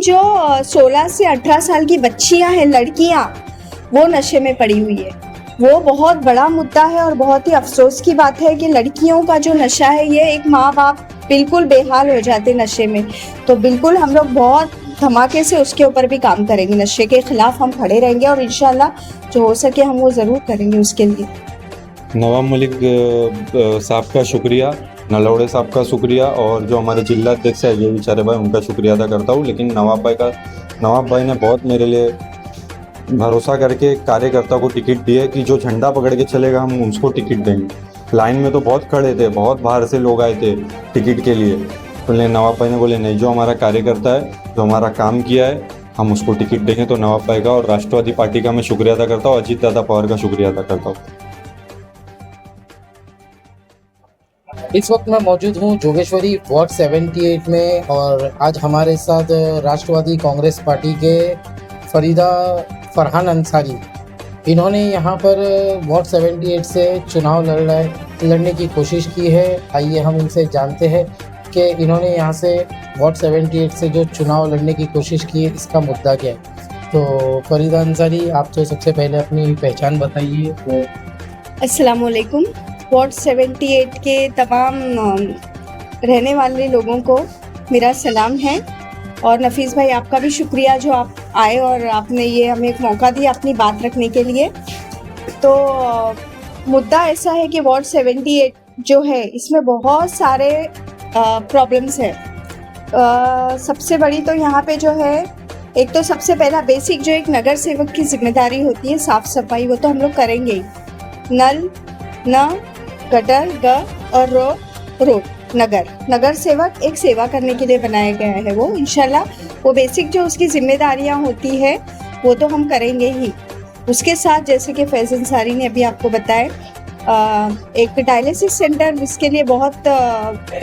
जो 16 से 18 साल की बच्चियां हैं, लड़कियां, वो नशे में पड़ी हुई है। वो बहुत बड़ा मुद्दा है और बहुत ही अफसोस की बात है कि लड़कियों का जो नशा है, ये एक माँ बाप बिल्कुल बेहाल हो जाते नशे में। तो बिल्कुल हम लोग बहुत धमाके से उसके ऊपर भी काम करेंगे, नशे के खिलाफ हम खड़े रहेंगे और इंशाल्लाह जो हो सके हम वो ज़रूर करेंगे उसके लिए। नवाब मलिक साहब का शुक्रिया, नलौड़े साहब का शुक्रिया और जो हमारे जिला अध्यक्ष है ये बेचारे भाई, उनका शुक्रिया अदा करता हूँ। लेकिन नवाब भाई ने बहुत मेरे लिए भरोसा करके कार्यकर्ता को टिकट दिया कि जो झंडा पकड़ के चलेगा हम उसको टिकट देंगे। लाइन में तो बहुत खड़े थे, बहुत बाहर से लोग आए थे टिकट के लिए, तो नवाब भाई ने बोले नहीं, जो हमारा कार्यकर्ता है, जो हमारा काम किया है, हम उसको टिकट देंगे। तो नवाब भाई का और राष्ट्रवादी पार्टी का मैं शुक्रिया अदा करता हूँ, अजीत दादा पवार का शुक्रिया अदा करता हूँ। इस वक्त मैं मौजूद हूँ जोगेश्वरी वार्ड 78 में और आज हमारे साथ राष्ट्रवादी कांग्रेस पार्टी के फरीदा फरहान अंसारी, इन्होंने यहाँ पर वार्ड 78 से चुनाव लड़ने की कोशिश की है। आइए हम इनसे जानते हैं कि इन्होंने यहाँ से वार्ड 78 से जो चुनाव लड़ने की कोशिश की है, इसका मुद्दा क्या है। तो फरीदा अंसारी, आप तो सबसे पहले अपनी पहचान बताइए। तो अस्सलाम वालेकुम। वार्ड 78 के तमाम रहने वाले लोगों को मेरा सलाम है और नफीस भाई आपका भी शुक्रिया जो आप आए और आपने ये हमें एक मौका दिया अपनी बात रखने के लिए। तो मुद्दा ऐसा है कि वार्ड 78 जो है इसमें बहुत सारे प्रॉब्लम्स हैं। सबसे बड़ी तो यहाँ पे जो है, एक तो सबसे पहला बेसिक जो एक नगर सेवक की जिम्मेदारी होती है साफ़ सफाई, वो तो हम लोग करेंगे ही। नल, न, गटर, ग और रोड, नगर सेवक एक सेवा करने के लिए बनाया गया है। वो इंशाल्लाह वो बेसिक जो उसकी जिम्मेदारियां होती है वो तो हम करेंगे ही। उसके साथ जैसे कि फैज़ अंसारी ने अभी आपको बताया, एक डायलिसिस सेंटर जिसके लिए बहुत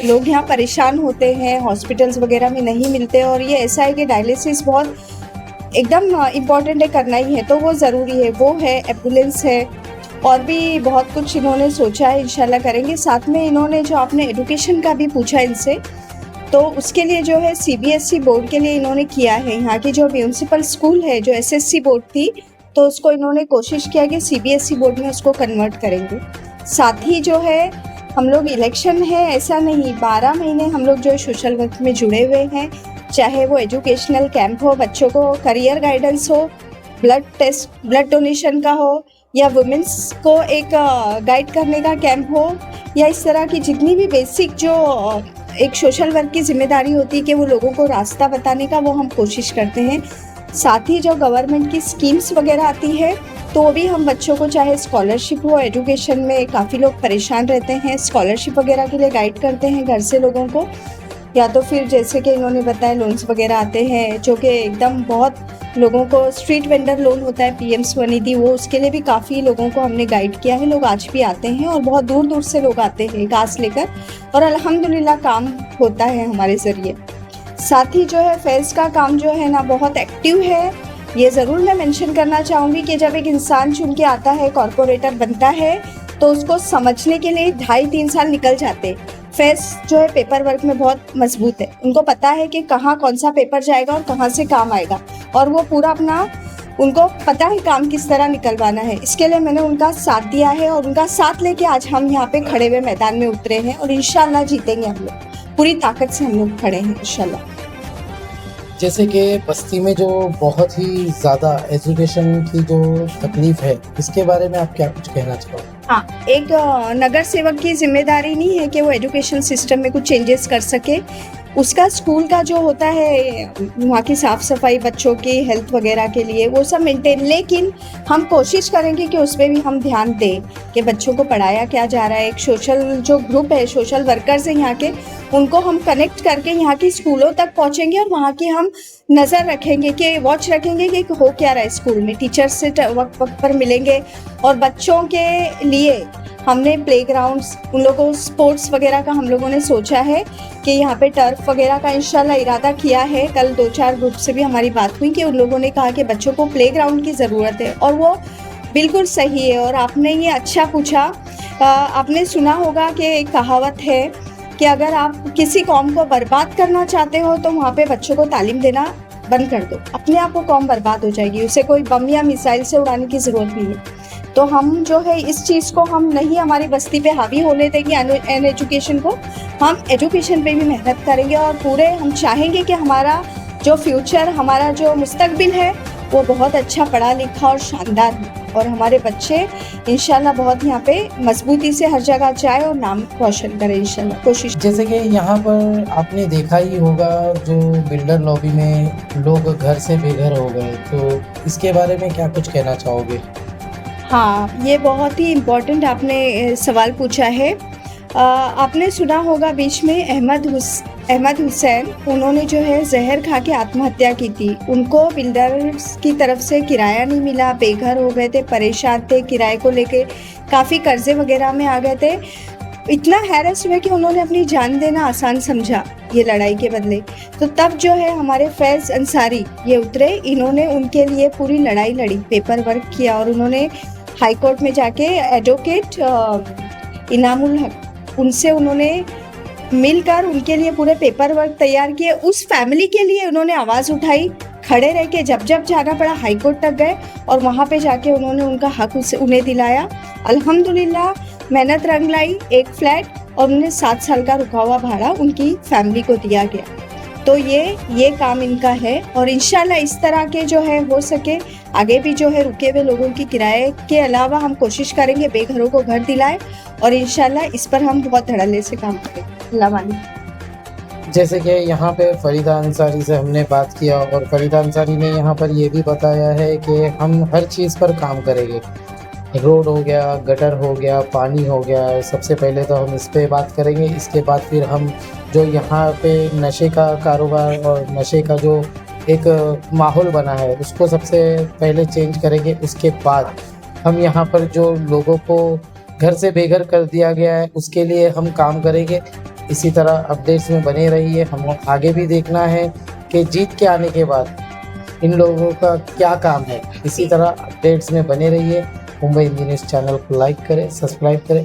लोग यहाँ परेशान होते हैं, हॉस्पिटल्स वगैरह में नहीं मिलते और ये ऐसा है कि डायलिसिस बहुत एकदम इम्पॉर्टेंट है, करना ही है, तो वो ज़रूरी है। वो है, एम्बुलेंस है और भी बहुत कुछ इन्होंने सोचा है, इंशाल्लाह करेंगे। साथ में इन्होंने जो आपने एजुकेशन का भी पूछा इनसे, तो उसके लिए जो है CBSE बोर्ड के लिए इन्होंने किया है। यहाँ की जो म्यूनसिपल स्कूल है जो SSC बोर्ड थी, तो उसको इन्होंने कोशिश किया कि CBSE बोर्ड में उसको कन्वर्ट करेंगे। साथ ही जो है हम लोग इलेक्शन है ऐसा नहीं, 12 महीने हम लोग जो है सोशल वर्क में जुड़े हुए हैं, चाहे वो एजुकेशनल कैंप हो, बच्चों को करियर गाइडेंस हो, ब्लड टेस्ट, ब्लड डोनेशन का हो, या वुमेंस को एक गाइड करने का कैंप हो, या इस तरह की जितनी भी बेसिक जो एक सोशल वर्क की जिम्मेदारी होती है कि वो लोगों को रास्ता बताने का, वो हम कोशिश करते हैं। साथ ही जो गवर्नमेंट की स्कीम्स वगैरह आती है तो वो भी हम बच्चों को, चाहे स्कॉलरशिप हो, एजुकेशन में काफ़ी लोग परेशान रहते हैं, स्कॉलरशिप वगैरह के लिए गाइड करते हैं घर से लोगों को, या तो फिर जैसे कि इन्होंने बताया लोन्स वगैरह आते हैं जो कि एकदम बहुत लोगों को, स्ट्रीट वेंडर लोन होता है PM स्वनिधि, वो उसके लिए भी काफ़ी लोगों को हमने गाइड किया है। लोग आज भी आते हैं और बहुत दूर दूर से लोग आते हैं घास लेकर और अल्हम्दुलिल्लाह काम होता है हमारे ज़रिए। साथ ही जो है फैज़ का काम जो है ना बहुत एक्टिव है। ये ज़रूर मैं मेंशन करना चाहूँगी कि जब एक इंसान चुन के आता है, कॉरपोरेटर बनता है, तो उसको समझने के लिए 2.5-3 साल निकल जाते हैं। फैज़ जो है पेपर वर्क में बहुत मजबूत है, उनको पता है कि कहाँ कौन सा पेपर जाएगा और कहाँ से काम आएगा, और वो पूरा अपना, उनको पता है काम किस तरह निकलवाना है। इसके लिए मैंने उनका साथ दिया है और उनका साथ लेके आज हम यहाँ पे खड़े हुए मैदान में उतरे हैं और इंशाल्लाह जीतेंगे हम लोग, पूरी ताकत से हम लोग खड़े हैं इंशाल्लाह। जैसे कि बस्ती में जो बहुत ही ज़्यादा एजुकेशन की जो तकलीफ है, इसके बारे में आप क्या कुछ कहना चाहोगे? हाँ, एक नगर सेवक की जिम्मेदारी नहीं है कि वो एजुकेशन सिस्टम में कुछ चेंजेस कर सके। उसका स्कूल का जो होता है, वहाँ की साफ़ सफाई, बच्चों की हेल्थ वगैरह के लिए वो सब मेंटेन, लेकिन हम कोशिश करेंगे कि उसमें भी हम ध्यान दें कि बच्चों को पढ़ाया क्या जा रहा है। एक सोशल जो ग्रुप है, सोशल वर्कर्स हैं यहाँ के, उनको हम कनेक्ट करके यहाँ की स्कूलों तक पहुँचेंगे और वहाँ की हम नज़र रखेंगे कि वॉच रखेंगे कि हो क्या रहा है स्कूल में। टीचर्स से वक्त वक्त पर मिलेंगे और बच्चों के लिए हमने प्लेग्राउंड्स, उन लोगों को स्पोर्ट्स वगैरह का हम लोगों ने सोचा है कि यहाँ पे टर्फ वगैरह का इंशाल्लाह इरादा किया है। कल 2-4 ग्रुप से भी हमारी बात हुई कि उन लोगों ने कहा कि बच्चों को प्लेग्राउंड की ज़रूरत है और वो बिल्कुल सही है। और आपने ये अच्छा पूछा, आपने सुना होगा कि एक कहावत है कि अगर आप किसी कौम को बर्बाद करना चाहते हो तो वहाँ पे बच्चों को तालीम देना बंद कर दो, अपने आप वो कौम बर्बाद हो जाएगी, उसे कोई बम या मिसाइल से उड़ाने की ज़रूरत नहीं है। तो हम जो है इस चीज़ को हम नहीं हमारी बस्ती पे हावी होने देंगे एन एजुकेशन को, हम एजुकेशन पे भी मेहनत करेंगे और पूरे हम चाहेंगे कि हमारा जो फ्यूचर, हमारा जो मुस्तकबिल है वो बहुत अच्छा पढ़ा लिखा और शानदार हो और हमारे बच्चे इंशाल्लाह बहुत यहाँ पे मजबूती से हर जगह जाए और नाम रोशन करें इंशाल्लाह, कोशिश। जैसे कि यहाँ पर आपने देखा ही होगा जो बिल्डर लॉबी में लोग घर से बेघर हो गए, तो इसके बारे में क्या कुछ कहना चाहोगे? हाँ, ये बहुत ही इम्पोर्टेंट आपने सवाल पूछा है। आपने सुना होगा बीच में अहमद हुसैन, उन्होंने जो है जहर खा के आत्महत्या की थी। उनको बिल्डर्स की तरफ से किराया नहीं मिला, बेघर हो गए थे, परेशान थे, किराए को लेके काफ़ी कर्जे वगैरह में आ गए थे। इतना हैरस हुए कि उन्होंने अपनी जान देना आसान समझा ये लड़ाई के बदले। तो तब जो है हमारे फैज़ अंसारी ये उतरे, इन्होंने उनके लिए पूरी लड़ाई लड़ी, पेपर वर्क किया और उन्होंने हाई कोर्ट में जाके एडवोकेट इनामुल हक, उनसे उन्होंने मिलकर उनके लिए पूरे पेपर वर्क तैयार किए। उस फैमिली के लिए उन्होंने आवाज़ उठाई, खड़े रह के जब जब जाना पड़ा हाई कोर्ट तक गए और वहाँ पे जाके उन्होंने उनका हक उन्हें दिलाया। अल्हम्दुलिल्लाह मेहनत रंग लाई, एक फ्लैट और उन्हें 7 साल का रुका हुआ भाड़ा उनकी फैमिली को दिया गया। तो ये काम इनका है और इंशाल्लाह इस तरह के जो है हो सके आगे भी जो है रुके हुए लोगों की किराए के अलावा हम कोशिश करेंगे बेघरों को घर दिलाएं और इंशाल्लाह इस पर हम बहुत धड़ल्ले से काम करेंगे। अल्लाह मालिक। जैसे कि यहाँ पे फरीदा अंसारी से हमने बात किया और फरीदा अंसारी ने यहाँ पर ये भी बताया है कि हम हर चीज़ पर काम करेंगे, रोड हो गया, गटर हो गया, पानी हो गया, सबसे पहले तो हम इस पे बात करेंगे। इसके बाद फिर हम जो यहाँ पे नशे का कारोबार और नशे का जो एक माहौल बना है उसको सबसे पहले चेंज करेंगे। उसके बाद हम यहाँ पर जो लोगों को घर से बेघर कर दिया गया है उसके लिए हम काम करेंगे। इसी तरह अपडेट्स में बने रहिए, हम आगे भी देखना है कि जीत के आने के बाद इन लोगों का क्या काम है। इसी तरह अपडेट्स में बने रहिए। मुंबई हिंदी न्यूज़ चैनल को लाइक करें, सब्सक्राइब करें।